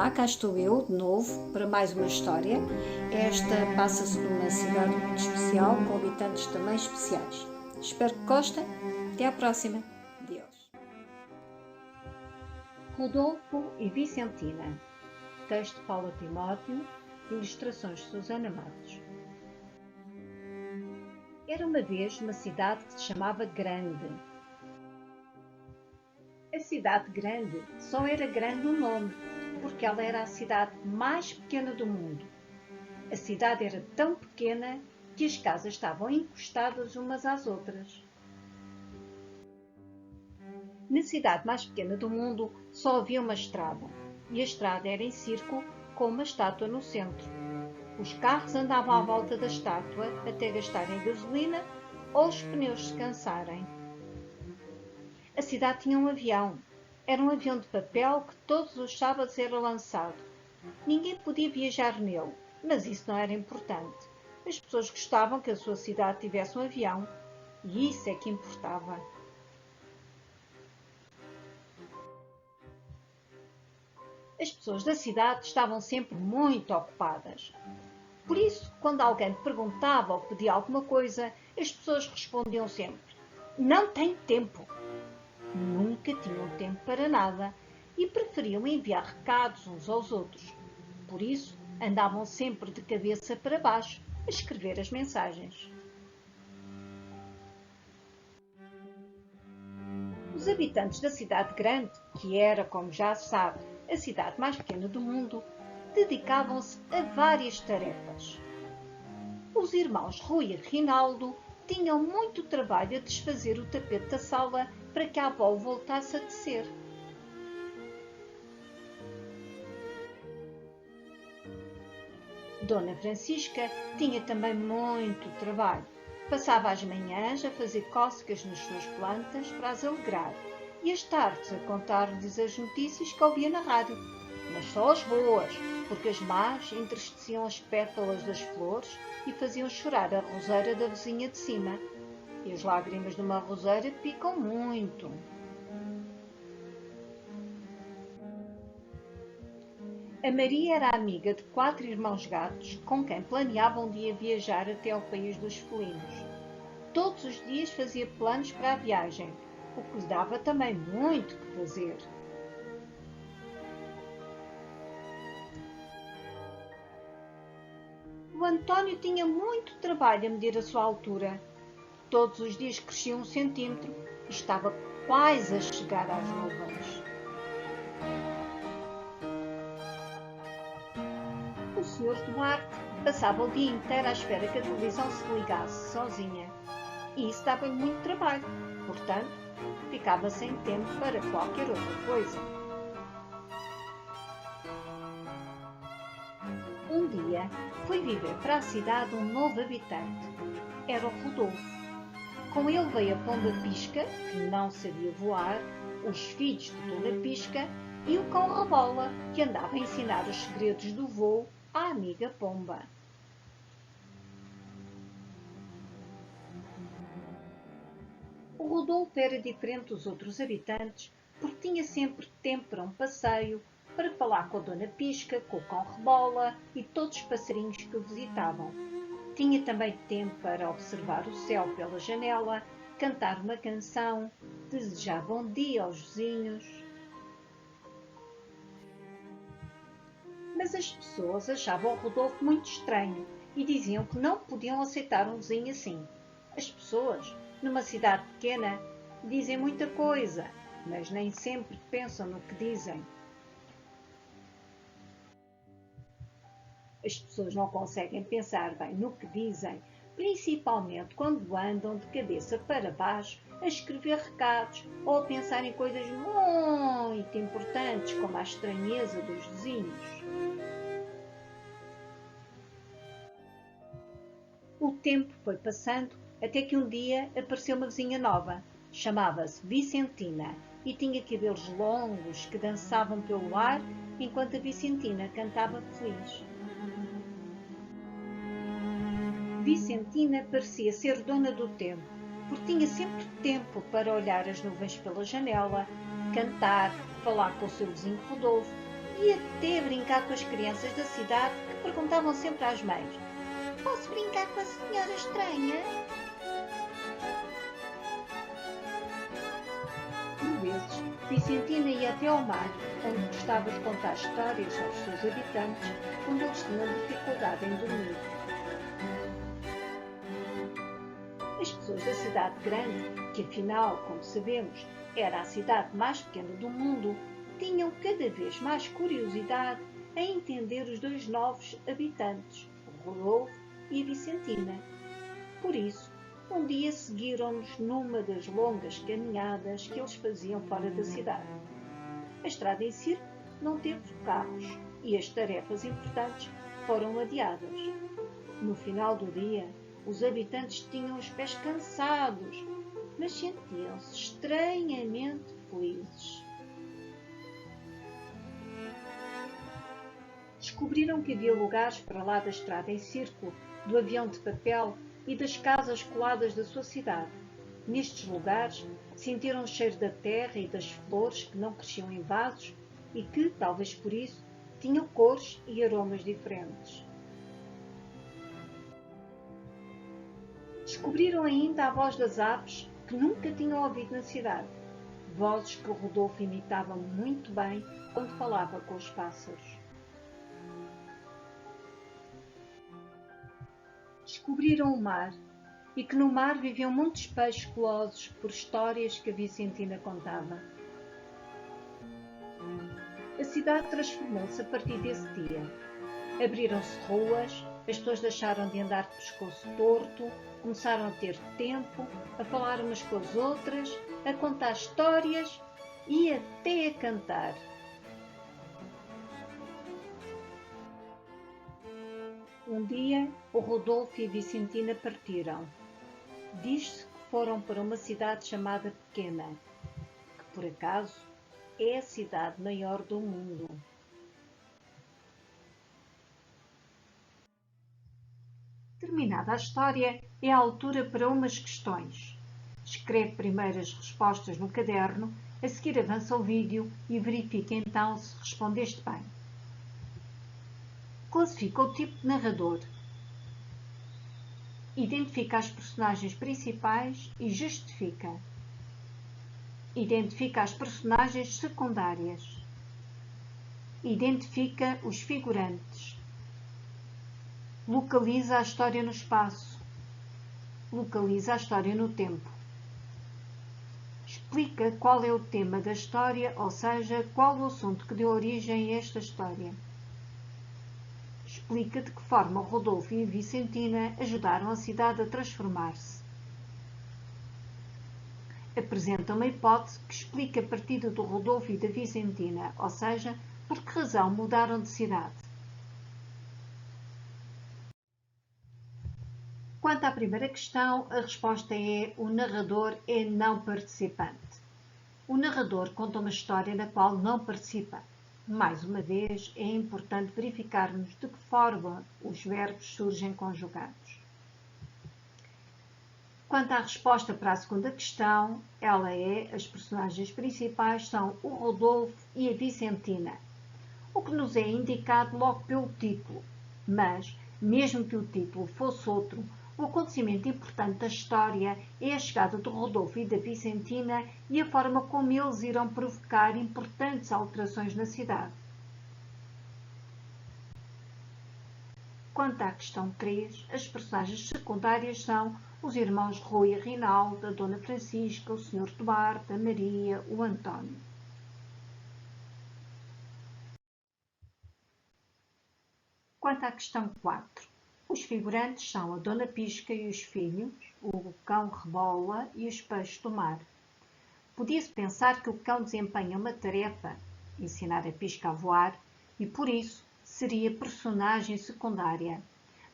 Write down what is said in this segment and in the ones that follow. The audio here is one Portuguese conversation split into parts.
Olá, cá estou eu de novo para mais uma história. Esta passa-se numa cidade muito especial, com habitantes também especiais. Espero que gostem. Até à próxima. Adeus. Rodolfo e Vicentina. Texto Paula Timóteo, ilustrações de Susana Matos. Era uma vez uma cidade que se chamava Grande. A cidade grande só era grande no nome, porque ela era a cidade mais pequena do mundo. A cidade era tão pequena que as casas estavam encostadas umas às outras. Na cidade mais pequena do mundo só havia uma estrada, e a estrada era em círculo com uma estátua no centro. Os carros andavam à volta da estátua até gastarem gasolina ou os pneus se cansarem. A cidade tinha um avião. Era um avião de papel que todos os sábados era lançado. Ninguém podia viajar nele, mas isso não era importante. As pessoas gostavam que a sua cidade tivesse um avião, e isso é que importava. As pessoas da cidade estavam sempre muito ocupadas. Por isso, quando alguém perguntava ou pedia alguma coisa, as pessoas respondiam sempre: "Não tenho tempo." Nunca tinham tempo para nada e preferiam enviar recados uns aos outros. Por isso, andavam sempre de cabeça para baixo a escrever as mensagens. Os habitantes da cidade grande, que era, como já se sabe, a cidade mais pequena do mundo, dedicavam-se a várias tarefas. Os irmãos Rui e Rinaldo tinham muito trabalho a desfazer o tapete da sala para que a avó voltasse a tecer. Dona Francisca tinha também muito trabalho. Passava as manhãs a fazer cócegas nas suas plantas para as alegrar e as tardes a contar-lhes as notícias que ouvia na rádio, mas só as boas, porque as más entristeciam as pétalas das flores e faziam chorar a roseira da vizinha de cima. E as lágrimas de uma roseira picam muito. A Maria era amiga de 4 irmãos gatos com quem planeava um dia viajar até ao país dos felinos. Todos os dias fazia planos para a viagem, o que lhe dava também muito que fazer. O António tinha muito trabalho a medir a sua altura. Todos os dias crescia 1 centímetro e estava quase a chegar às nuvens. O Sr. Duarte passava o dia inteiro à espera que a televisão se ligasse sozinha. E isso dava-lhe muito trabalho, portanto, ficava sem tempo para qualquer outra coisa. Um dia, foi viver para a cidade um novo habitante. Era o Rodolfo. Com ele veio a Pomba Pisca, que não sabia voar, os filhos de Dona Pisca e o cão Rebola, que andava a ensinar os segredos do voo à amiga Pomba. O Rodolfo era diferente dos outros habitantes porque tinha sempre tempo para um passeio, para falar com a Dona Pisca, com o cão Rebola e todos os passarinhos que o visitavam. Tinha também tempo para observar o céu pela janela, cantar uma canção, desejar bom dia aos vizinhos. Mas as pessoas achavam o Rodolfo muito estranho e diziam que não podiam aceitar um vizinho assim. As pessoas, numa cidade pequena, dizem muita coisa, mas nem sempre pensam no que dizem. As pessoas não conseguem pensar bem no que dizem, principalmente quando andam de cabeça para baixo a escrever recados ou a pensar em coisas muito importantes, como a estranheza dos vizinhos. O tempo foi passando até que um dia apareceu uma vizinha nova. Chamava-se Vicentina e tinha cabelos longos que dançavam pelo ar enquanto a Vicentina cantava feliz. Vicentina parecia ser dona do tempo, porque tinha sempre tempo para olhar as nuvens pela janela, cantar, falar com o seu vizinho Rodolfo e até brincar com as crianças da cidade que perguntavam sempre às mães: "Posso brincar com a senhora estranha?" Por vezes, Vicentina ia até ao mar, onde gostava de contar histórias aos seus habitantes quando eles tinham dificuldade em dormir. As pessoas da cidade grande, que afinal, como sabemos, era a cidade mais pequena do mundo, tinham cada vez mais curiosidade em entender os dois novos habitantes, o Rodolfo e a Vicentina. Por isso, um dia seguiram-nos numa das longas caminhadas que eles faziam fora da cidade. A estrada em si não teve carros e as tarefas importantes foram adiadas. No final do dia, os habitantes tinham os pés cansados, mas sentiam-se estranhamente felizes. Descobriram que havia lugares para lá da estrada em círculo, do avião de papel e das casas coladas da sua cidade. Nestes lugares, sentiram o cheiro da terra e das flores que não cresciam em vasos e que, talvez por isso, tinham cores e aromas diferentes. Descobriram ainda a voz das aves que nunca tinham ouvido na cidade, vozes que o Rodolfo imitava muito bem quando falava com os pássaros. Descobriram o mar e que no mar viviam muitos peixes golosos por histórias que a Vicentina contava. A cidade transformou-se a partir desse dia. Abriram-se ruas, as pessoas deixaram de andar de pescoço torto, começaram a ter tempo, a falar umas com as outras, a contar histórias e até a cantar. Um dia, o Rodolfo e a Vicentina partiram. Diz-se que foram para uma cidade chamada Pequena, que por acaso é a cidade maior do mundo. Terminada a história, é a altura para umas questões. Escreve primeiro as respostas no caderno, a seguir avança o vídeo e verifica então se respondeste bem. Classifica o tipo de narrador. Identifica as personagens principais e justifica. Identifica as personagens secundárias. Identifica os figurantes. Localiza a história no espaço. Localiza a história no tempo. Explica qual é o tema da história, ou seja, qual o assunto que deu origem a esta história. Explica de que forma o Rodolfo e a Vicentina ajudaram a cidade a transformar-se. Apresenta uma hipótese que explica a partida do Rodolfo e da Vicentina, ou seja, por que razão mudaram de cidade. Quanto à primeira questão, a resposta é: o narrador é não participante. O narrador conta uma história na qual não participa. Mais uma vez, é importante verificarmos de que forma os verbos surgem conjugados. Quanto à resposta para a segunda questão, ela é: as personagens principais são o Rodolfo e a Vicentina, o que nos é indicado logo pelo título. Mas, mesmo que o título fosse outro, o acontecimento importante da história é a chegada do Rodolfo e da Vicentina e a forma como eles irão provocar importantes alterações na cidade. Quanto à questão 3, as personagens secundárias são os irmãos Rui e Rinaldo, a Dona Francisca, o Sr. Duarte, a Maria, o António. Quanto à questão 4, os figurantes são a Dona Pisca e os filhos, o cão Rebola e os peixes do mar. Podia-se pensar que o cão desempenha uma tarefa, ensinar a Pisca a voar, e por isso seria personagem secundária.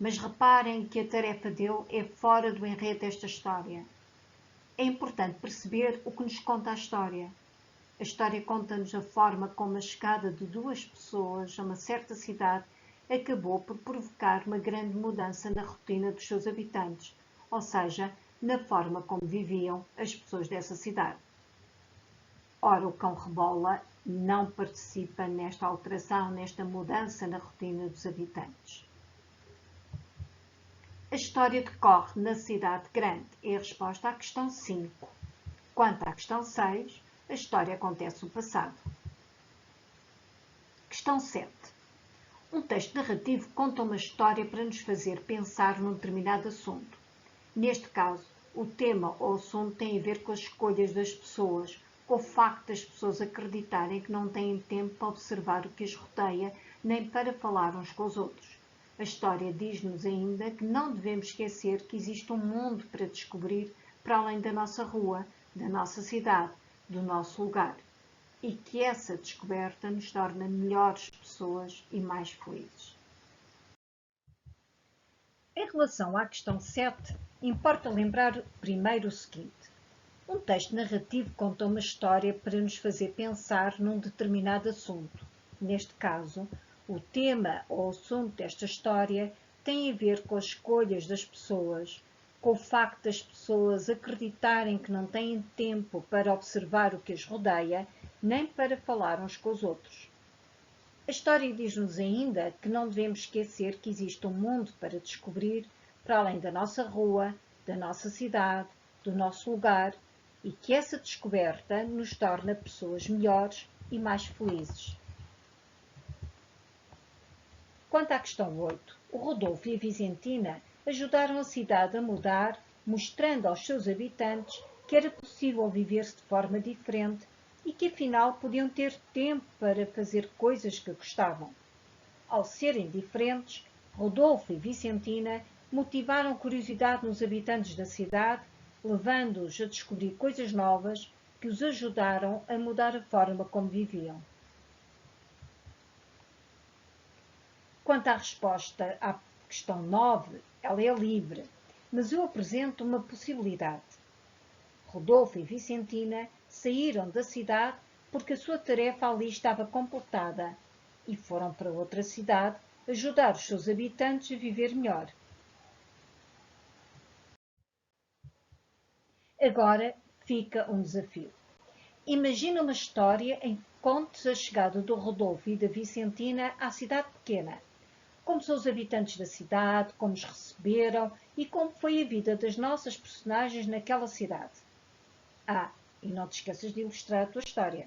Mas reparem que a tarefa dele é fora do enredo desta história. É importante perceber o que nos conta a história. A história conta-nos a forma como a chegada de duas pessoas a uma certa cidade acabou por provocar uma grande mudança na rotina dos seus habitantes, ou seja, na forma como viviam as pessoas dessa cidade. Ora, o cão rebola não participa nesta alteração, nesta mudança na rotina dos habitantes. A história decorre na cidade grande. É a resposta à questão 5. Quanto à questão 6, a história acontece no passado. Questão 7. Um texto narrativo conta uma história para nos fazer pensar num determinado assunto. Neste caso, o tema ou assunto tem a ver com as escolhas das pessoas, com o facto das pessoas acreditarem que não têm tempo para observar o que as rodeia, nem para falar uns com os outros. A história diz-nos ainda que não devemos esquecer que existe um mundo para descobrir para além da nossa rua, da nossa cidade, do nosso lugar, e que essa descoberta nos torna melhores pessoas e mais felizes. Em relação à questão 7, importa lembrar primeiro o seguinte. Um texto narrativo conta uma história para nos fazer pensar num determinado assunto. Neste caso, o tema ou assunto desta história tem a ver com as escolhas das pessoas, com o facto das pessoas acreditarem que não têm tempo para observar o que as rodeia, nem para falar uns com os outros. A história diz-nos ainda que não devemos esquecer que existe um mundo para descobrir para além da nossa rua, da nossa cidade, do nosso lugar, e que essa descoberta nos torna pessoas melhores e mais felizes. Quanto à questão 8, o Rodolfo e a Vicentina ajudaram a cidade a mudar, mostrando aos seus habitantes que era possível viver-se de forma diferente e que afinal podiam ter tempo para fazer coisas que gostavam. Ao serem diferentes, Rodolfo e Vicentina motivaram curiosidade nos habitantes da cidade, levando-os a descobrir coisas novas que os ajudaram a mudar a forma como viviam. Quanto à resposta à questão 9, ela é livre, mas eu apresento uma possibilidade. Rodolfo e Vicentina saíram da cidade porque a sua tarefa ali estava completada e foram para outra cidade ajudar os seus habitantes a viver melhor. Agora fica um desafio. Imagina uma história em que contes a chegada do Rodolfo e da Vicentina à cidade pequena. Como são os habitantes da cidade, como os receberam e como foi a vida das nossas personagens naquela cidade. E não te esqueças de ilustrar a tua história.